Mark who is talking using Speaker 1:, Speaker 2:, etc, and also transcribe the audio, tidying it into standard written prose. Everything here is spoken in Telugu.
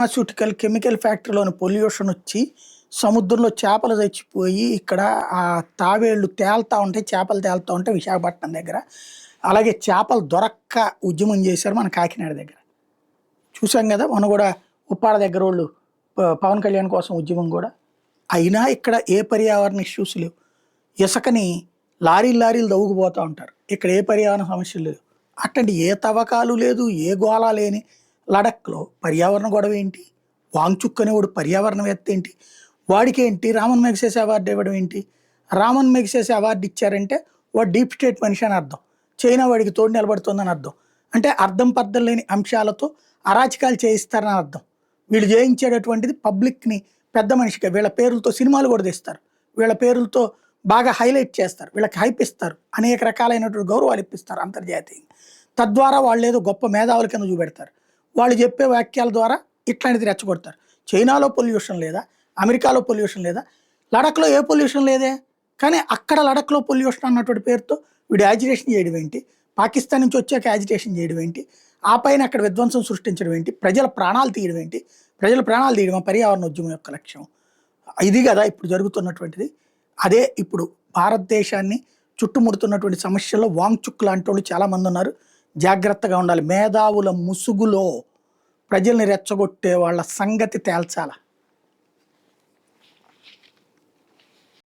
Speaker 1: ఫార్మాస్యూటికల్ కెమికల్ ఫ్యాక్టరీలోని పొల్యూషన్ వచ్చి సముద్రంలో చేపలు చచ్చిపోయి ఇక్కడ ఆ తాబేళ్లు తేలుతా ఉంటాయి, చేపలు తేలుతూ ఉంటాయి విశాఖపట్నం దగ్గర. అలాగే చేపలు దొరక్క ఉద్యమం చేశారు మన కాకినాడ దగ్గర. చూసాం కదా మొన్న కూడా ఉప్పాడ దగ్గర వాళ్ళు పవన్ కళ్యాణ్ కోసం ఉద్యమం కూడా. అయినా ఇక్కడ ఏ పర్యావరణ ఇష్యూస్ లేవు. ఇసుకని లారీలు దవ్వుకుపోతూ ఉంటారు, ఇక్కడ ఏ పర్యావరణ సమస్యలు లేవు. అట్లాంటి ఏ తవ్వకాలు లేదు, ఏ గోళ లేని లడఖ్లో పర్యావరణ గొడవ ఏంటి? వాంగ్చుక్ అనేవాడు పర్యావరణవేత్త ఏంటి? వాడికేంటి రామన్ మెగ్సేసే అవార్డు ఇవ్వడం ఏంటి? రామన్ మెగ్సేసే అవార్డు ఇచ్చారంటే వాడు డీప్ స్టేట్ మనిషి అని అర్థం, చైనా వాడికి తోడు నిలబడుతుందని అర్థం. అంటే అర్థం పర్థం లేని అంశాలతో అరాచకాలు చేయిస్తారని అర్థం. వీళ్ళు చేయించేటటువంటిది పబ్లిక్ని పెద్ద మనిషిగా వీళ్ళ పేర్లతో సినిమాలు కూడా తీస్తారు, వీళ్ళ పేర్లతో బాగా హైలైట్ చేస్తారు, వీళ్ళకి హైప్ ఇస్తారు, అనేక రకాలైనటువంటి గౌరవాలు ఇప్పిస్తారు అంతర్జాతీయంగా. తద్వారా వాళ్ళు ఏదో గొప్ప మేధావుల కింద చూపెడతారు. వాళ్ళు చెప్పే వాక్యాల ద్వారా ఇట్లాంటిది రెచ్చగొడతారు. చైనాలో పొల్యూషన్ లేదా, అమెరికాలో పొల్యూషన్ లేదా, లడఖ్లో ఏ పొల్యూషన్ లేదే, కానీ అక్కడ లడఖ్లో పొల్యూషన్ అన్నటువంటి పేరుతో వీడు యాజిటేషన్ చేయడం ఏంటి? పాకిస్తాన్ నుంచి వచ్చాక యాజిటేషన్ చేయడం ఏంటి? ఆ పైన అక్కడ విధ్వంసం సృష్టించడం ఏంటి? ప్రజల ప్రాణాలు తీయడం ఏంటి? ప్రజల ప్రాణాలు తీయడం పర్యావరణ ఉద్యమం యొక్క లక్ష్యం. ఇది కదా ఇప్పుడు జరుగుతున్నటువంటిది. అదే ఇప్పుడు భారతదేశాన్ని చుట్టుముడుతున్నటువంటి సమస్యల్లో వాంగ్చుక్ లాంటి వాళ్ళు చాలామంది ఉన్నారు. జాగ్రత్తగా ఉండాలి. మేధావుల ముసుగులో ప్రజల్ని రెచ్చగొట్టే వాళ్ళ సంగతి తేల్చాల.